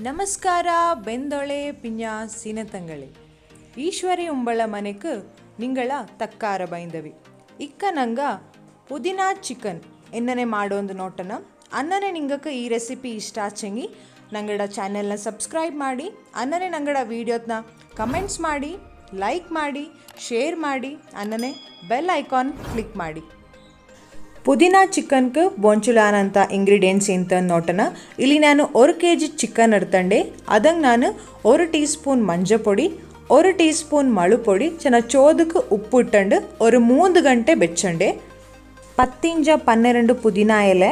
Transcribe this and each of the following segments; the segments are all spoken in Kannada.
ನಮಸ್ಕಾರ ಬೆಂದೊಳೆ ಪಿಂಜ ಸೀನತಂಗಳಿ ಈಶ್ವರಿ ಉಂಬಳ ಮನೆಕ್ ನಿಂಗಳ ತಕ್ಕಾರ ಬೈಂದವಿ ಇಕ್ಕ ನಂಗ ಪುದೀನಾ ಚಿಕನ್ ಎನ್ನನೆ ಮಾಡೋಂದು ನೋಟನ ಅನ್ನನೆ ನಿಂಗಕ್ಕೆ ಈ ರೆಸಿಪಿ ಇಷ್ಟ ಆಚೆಂಗಿ ನಂಗಡ ಚಾನೆಲ್ನ ಸಬ್ಸ್ಕ್ರೈಬ್ ಮಾಡಿ ಅನ್ನನೆ ನಂಗಡ ವೀಡಿಯೋನ ಕಮೆಂಟ್ಸ್ ಮಾಡಿ ಲೈಕ್ ಮಾಡಿ ಶೇರ್ ಮಾಡಿ ಅನ್ನನೆ ಬೆಲ್ ಐಕಾನ್ ಕ್ಲಿಕ್ ಮಾಡಿ. ಪುದೀನಾ ಚಿಕನ್ಗೆ ಬೊಂಚುಲಾನಂತ ಇಂಗ್ರೀಡಿಯೆಂಟ್ಸ್ ಎಂತ ನೋಟನ ಇಲ್ಲಿ ನಾನು 1 kg ಚಿಕನ್ ಎಡ್ತಂಡೆ ಅದಂಗೆ ನಾನು 1 ಟೀ ಸ್ಪೂನ್ ಮಂಜಪೊಡಿ 1 ಟೀ ಸ್ಪೂನ್ ಮಳು ಪೊಡಿ ಚೆನ್ನ ಚೋದಕ್ಕೆ ಉಪ್ಪು ಇಟ್ಟಂಡು ஒரு 3 ಗಂಟೆ ಬೆಚ್ಚಂಡೆ 10-12 ಪುದೀನಾ ಎಲೆ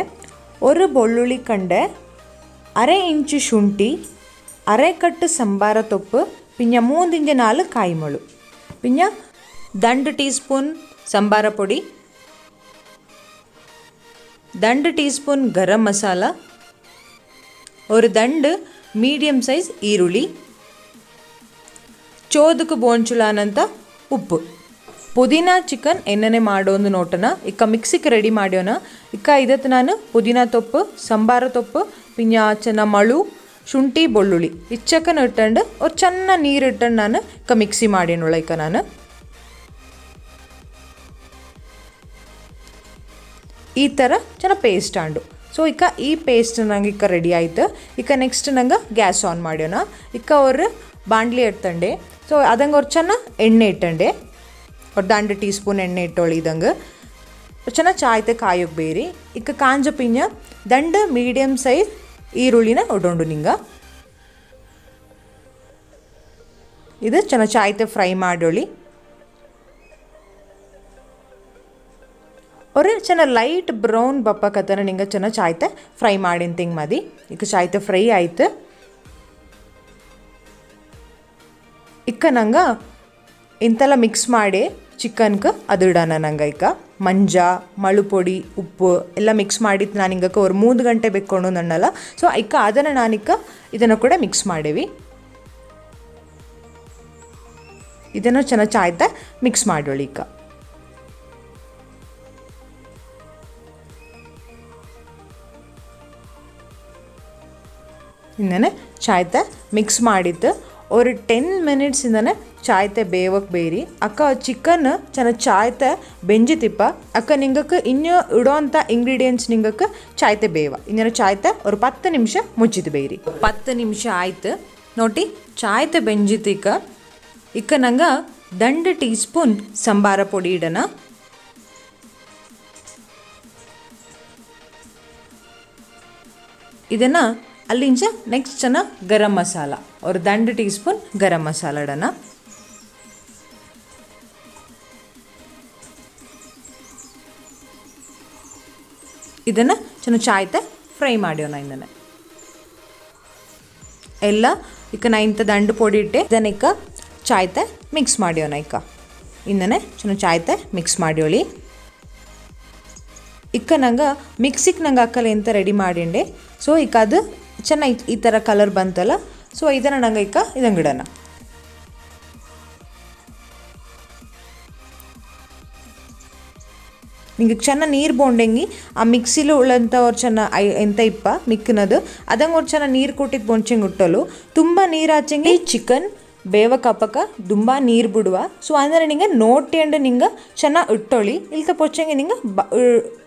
1 ಬೆಳ್ಳುಳ್ಳಿ ಕಂಡೆ 1/2 ಇಂಚು ಶುಂಠಿ 1/2 ಕಟ್ಟು ಸಂಬಾರ ತೊಪ್ಪು ಪಿಂಜ 3-4 ಕಾಯಿಮಳು ಪಿಂಜ 2 ಟೀ ಸ್ಪೂನ್ ಸಂಬಾರ ಪೊಡಿ 2 ಟೀಸ್ಪೂನ್ ಗರಂ ಮಸಾಲ ஒரு ದಂಡು ಮೀಡಿಯಮ್ ಸೈಜ್ ಈರುಳ್ಳಿ ಚೋದಕ್ಕೆ ಬೋಂಚುಲಾನಂತ ಉಪ್ಪು. ಪುದೀನಾ ಚಿಕನ್ ಎನ್ನನೆ ಮಾಡೋದು ನೋಟನ ಇಕ್ಕ ಮಿಕ್ಸಿಗೆ ರೆಡಿ ಮಾಡ್ಯೋಣ. ಇಕ್ಕ ಇದತ್ತು ನಾನು ಪುದೀನಾ ತೊಪ್ಪು ಸಂಬಾರ ತೊಪ್ಪು ಪಿಂಜ ಚೆನ್ನ ಮಳು ಶುಂಠಿ ಬೆಳ್ಳುಳ್ಳಿ ಇಚ್ಚಕ್ಕನ ಇಟ್ಟಂಡು ಅವ್ರು ಚೆನ್ನ ನೀರು ಇಟ್ಟಂಡು ನಾನು ಇಕ್ಕ ಮಿಕ್ಸಿ ಮಾಡ್ಯೋಣ. ಇಕ್ಕ ನಾನು ಈ ಥರ ಚೆನ್ನಾಗಿ ಪೇಸ್ಟ್ ಆಂಡು ಸೊ ಇಕ್ಕ ಈ ಪೇಸ್ಟ್ ನಂಗೆ ಇಕ್ಕ ರೆಡಿ ಆಯ್ತು. ಇಕ್ಕ ನೆಕ್ಸ್ಟ್ ನಂಗೆ ಗ್ಯಾಸ್ ಆನ್ ಮಾಡ್ಯೋಣ. ಇಕ್ಕ ಅವ್ರು ಬಾಂಡ್ಲಿ ಇಡ್ತಂಡೆ ಸೊ ಅದಂಗೆ ಅವ್ರು ಚೆನ್ನಾಗಿ ಎಣ್ಣೆ ಇಟ್ಟಂಡೆ ಅವ್ರು 2 ಟೀ ಸ್ಪೂನ್ ಎಣ್ಣೆ ಇಟ್ಟೋಳಿ ಇದಂಗೆ ಚೆನ್ನಾಗಿ ಚಾಯ್ತೆ ಕಾಯೋಕೆ ಬೇರಿ ಇಕ್ಕ ಕಾಂಜ ಪಿಂಜ 2 ಮೀಡಿಯಮ್ ಸೈಜ್ ಈರುಳ್ಳಿನ ಉಡೋಂಡು ನಿಂಗೆ ಇದು ಚೆನ್ನಾಗಿ ಚಾಯ್ತೆ ಫ್ರೈ ಮಾಡೋಳಿ. और ಚೆನ್ನ ಲೈಟ್ ಬ್ರೌನ್ ಬಪ್ಪಕತ್ತನ ನಿಂಗೆ ಚೆನ್ನ ಚಾಯ್ತೆ ಫ್ರೈ ಮಾಡಿನ ತಿಂಗ್ ಮದಿ ಇಕ್ಕ ಚಾಯ್ತೆ ಫ್ರೈ ಆಯ್ತು. ಇಕ್ಕ ನಂಗೆ ಇಂತೆಲ್ಲ ಮಿಕ್ಸ್ ಮಾಡಿ ಚಿಕನ್ಗೆ ಅದು ಇಡೋಣ. ನಂಗೆ ಇಕ್ಕ ಮಂಜ ಮಳು ಪೊಡಿ ಉಪ್ಪು ಎಲ್ಲ ಮಿಕ್ಸ್ ಮಾಡಿದ್ದು ನಾನು ಹಿಂಗಕ್ಕೆ ಅವ್ರು 3 ಗಂಟೆ ಬೇಕೊಂಡು ನನ್ನಲ್ಲ ಸೊ ಇಕ್ಕ ಅದನ್ನು ನಾನಿಕ್ಕ ಇದನ್ನು ಕೂಡ ಮಿಕ್ಸ್ ಮಾಡೇವಿ. ಇದನ್ನು ಚೆನ್ನಾಗಿ ಚಾಯ್ತೆ ಮಿಕ್ಸ್ ಮಾಡೋಳಿ. ಇಕ್ಕ ಇಂದನೆ ಚಾಯ್ತೆ ಮಿಕ್ಸ್ ಮಾಡಿದ್ದು ஒரு 10 ಮಿನಿಟ್ಸ್ ಇಂದನೆ ಚಾಯ್ತೆ ಬೇವಕ್ಕೆ ಬೇರಿ ಅಕ್ಕ ಚಿಕನ್ ಚೆನ್ನಾಗಿ ಚಾಯ್ತೆ ಬೆಂಜಿತಿಪ್ಪ ಅಕ್ಕ ನಿಂಗಕ್ಕೆ ಇನ್ನೂ ಇಡೋಂಥ ಇಂಗ್ರೀಡಿಯೆಂಟ್ಸ್ ನಿಂಗಕ್ಕೆ ಚಾಯ್ತೆ ಬೇವ ಇನ್ನೇನು ಚಾಯ್ತೆ ஒரு 10 ನಿಮಿಷ ಮುಚ್ಚಿದ್ದು ಬೇರಿ. 10 ನಿಮಿಷ ಆಯ್ತು ನೋಡಿ ಚಾಯ್ತೆ ಬೆಂಜಿತಿಕ್ಕ ಇಕ್ಕ ನಂಗೆ 2 ಟೀ ಸ್ಪೂನ್ ಸಂಬಾರ ಪೊಡಿ ಇಡೋಣ. ಇದನ್ನು ಅಲ್ಲಿಂಚ ನೆಕ್ಸ್ಟ್ ಚೆನ್ನ ಗರಂ ಮಸಾಲ ஒரு 2 ಟೀ ಸ್ಪೂನ್ ಗರಂ ಮಸಾಲ ಇಡೋಣ. ಇದನ್ನು ಚೆನ್ನ ಚಾಯ್ತೆ ಫ್ರೈ ಮಾಡ್ಯೋಣ. ಇಂದನೆ ಎಲ್ಲ ಇಕ್ಕ ನಾ ಇಂಥ ದಂಡು ಪೊಡಿ ಇಟ್ಟೆ ಇದನ್ನ ಇಕ್ಕ ಚಾಯ್ತೆ ಮಿಕ್ಸ್ ಮಾಡ್ಯೋಣ. ಇಕ್ಕ ಇಂದನೆ ಚೆನ್ನ ಚಾಯ್ತೆ ಮಿಕ್ಸ್ ಮಾಡ್ಯೋಳಿ. ಇಕ್ಕ ನಂಗೆ ಮಿಕ್ಸಿಗೆ ನಂಗೆ ಹಾಕಲ್ಲ ಎಂತ ರೆಡಿ ಮಾಡಿಂಡೆ ಸೊ ಇಕ್ಕ ಅದು ಚೆನ್ನಾಗಿ ಈ ಥರ ಕಲರ್ ಬಂತಲ್ಲ ಸೊ ಇದನ್ನು ನಂಗೆ ಇಕ್ಕ ಇದಂಗೆ ಇಡೋಣ. ನಿಂಗೆ ಚೆನ್ನಾಗಿ ನೀರು ಬೋಂಡೆಂಗಿ ಆ ಮಿಕ್ಸಿಲು ಉಳ್ಳಂಥ ಅವ್ರು ಚೆನ್ನಾಗಿ ಎಂತ ಇಪ್ಪ ಮಿಕ್ಕನದು ಅದಂಗೆ ಅವ್ರು ಚೆನ್ನಾಗಿ ನೀರು ಕೊಟ್ಟಿದ್ದು ಬೊಂಚಂಗೆ ಹುಟ್ಟಲು ತುಂಬ ನೀರು ಹಾಚಂಗೆ ಚಿಕನ್ ಬೇವ ಕಪ್ಪಕ ತುಂಬ ನೀರು ಬಿಡುವ ಸೊ ಅಂದರೆ ನಿಂಗೆ ನೋಟಿಂಡು ನಿಂಗೆ ಚೆನ್ನಾಗಿ ಇಟ್ಟೊಳಿ ಇಲ್ತ ಪೊಚ್ಚಂಗೆ ನಿಂಗೆ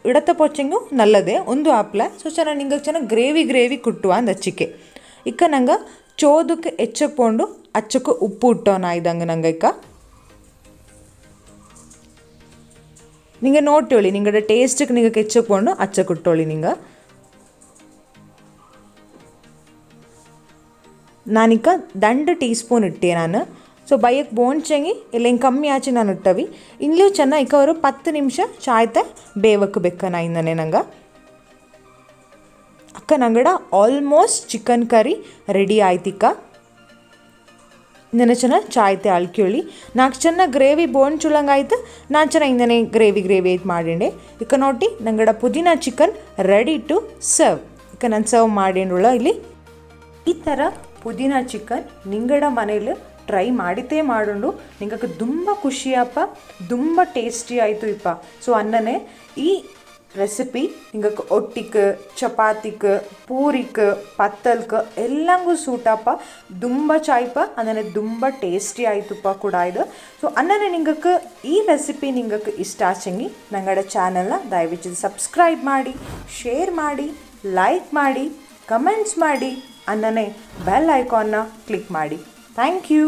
ಇಡತ್ತ ಪೊಚ್ಚಂಗು ನಲ್ಲದೆ ಒಂದು ಆಪ್ಲ ಸೊ ಚೆನ್ನಾಗಿ ನಿಂಗೆ ಚೆನ್ನಾಗಿ ಗ್ರೇವಿ ಕುಟ್ಟುವ ಅಂದ ಅಚ್ಚಿಕೆ ಇಕ್ಕ ನಂಗೆ ಚೋದಕ್ಕೆ ಹೆಚ್ಚಕೊಂಡು ಅಚ್ಚಕ್ಕೆ ಉಪ್ಪು ಇಟ್ಟೋನ ಇದ್ದಂಗೆ ನಂಗೆ ಇಕ್ಕ ನಿಂಗೆ ನೋಟೋಳಿ ನಿಂಗಡೆ ಟೇಸ್ಟಿಗೆ ನಿಂಗೆ ಕೆಚ್ಚಕೊಂಡು ಅಚ್ಚಕ್ಕೆ ಇಟ್ಟೋಳಿ. ನಿಂಗೆ ನಾನಿಕ್ಕ 2 ಟೀ ಸ್ಪೂನ್ ಇಟ್ಟೆ ನಾನು ಸೊ ಬೈಯಕ್ಕೆ ಬೋಂಚಂಗಿ ಎಲ್ಲ ಹಿಂಗೆ ಕಮ್ಮಿ ಆಚೆ ನಾನು ಇಟ್ಟವಿ ಇಲ್ಲೂ ಚೆನ್ನಾಗಿ ಇಕ್ಕ ಅವರು 10 ನಿಮಿಷ ಚಾಯ್ತೆ ಬೇವಕ್ಕೆ ಬೆಕ್ಕನ ಇಂದನೆ ನಂಗೆ ಅಕ್ಕ ನಂಗಡ ಆಲ್ಮೋಸ್ಟ್ ಚಿಕನ್ ಕರಿ ರೆಡಿ ಆಯ್ತಿಕ್ಕ. ಇಂದನೆ ಚೆನ್ನಾಗಿ ಚಾಯ್ತೆ ಅಳ್ಕೊಳ್ಳಿ ನಾಲ್ಕು ಚೆನ್ನಾಗಿ ಗ್ರೇವಿ ಬೋಂಚುಳಂಗೆ ಆಯ್ತು ನಾನು ಚೆನ್ನಾಗಿ ಇಂದನೆ ಗ್ರೇವಿ ಐತೆ ಮಾಡಿಂಡೆ. ಇಕ್ಕ ನೋಡಿ ನಂಗಡ ಪುದೀನಾ ಚಿಕನ್ ರೆಡಿ ಟು ಸರ್ವ್. ಇಕ್ಕ ನಾನು ಸರ್ವ್ ಮಾಡಿಂಡುಳ ಇಲ್ಲಿ ಈ ಥರ ಪುದೀನಾ ಚಿಕನ್ ನಿಂಗಡ ಮನೇಲಿ ಟ್ರೈ ಮಾಡಿತೇ ಮಾಡೋಣ ನಿಂಗಕ್ಕೆ ತುಂಬ ಖುಷಿಯಪ್ಪ ತುಂಬ ಟೇಸ್ಟಿ ಆಯಿತು ಇಪ್ಪ. ಸೊ ಅನ್ನನೆ ಈ ரெசிபி നിങ്ങൾക്ക് ഒട്ടിക്ക് ചപ്പാത്തിക്ക് പൂരിക്ക് പത്തൽക്ക് ಎಲ್ಲಂಗೂ ಸೂಟಪ್ಪ ತುಂಬ ಚಾಯ್ಪ ಅಂದರೆ ತುಂಬ ಟೇಸ್ಟಿ ಆಯ್ತುಪ್ಪ ಕೂಡ ಇದು. ಸೊ ಅನ್ನನೆ നിങ്ങൾക്ക് ಈ ರೆಸಿಪಿ നിങ്ങൾക്ക് ಇಷ್ಟ ಆಚೆಂಗಿ ನಂಗಡ ಚಾನಲ್ನ ದಯವಿಟ್ಟು ಸಬ್ಸ್ಕ್ರೈಬ್ ಮಾಡಿ, ಶೇರ್ ಮಾಡಿ, ಲೈಕ್ ಮಾಡಿ, ಕಮೆಂಟ್ಸ್ ಮಾಡಿ, ಅನ್ನನೆ ಬೆಲ್ ಐಕಾನ್ನ ಕ್ಲಿಕ್ ಮಾಡಿ. Thank you.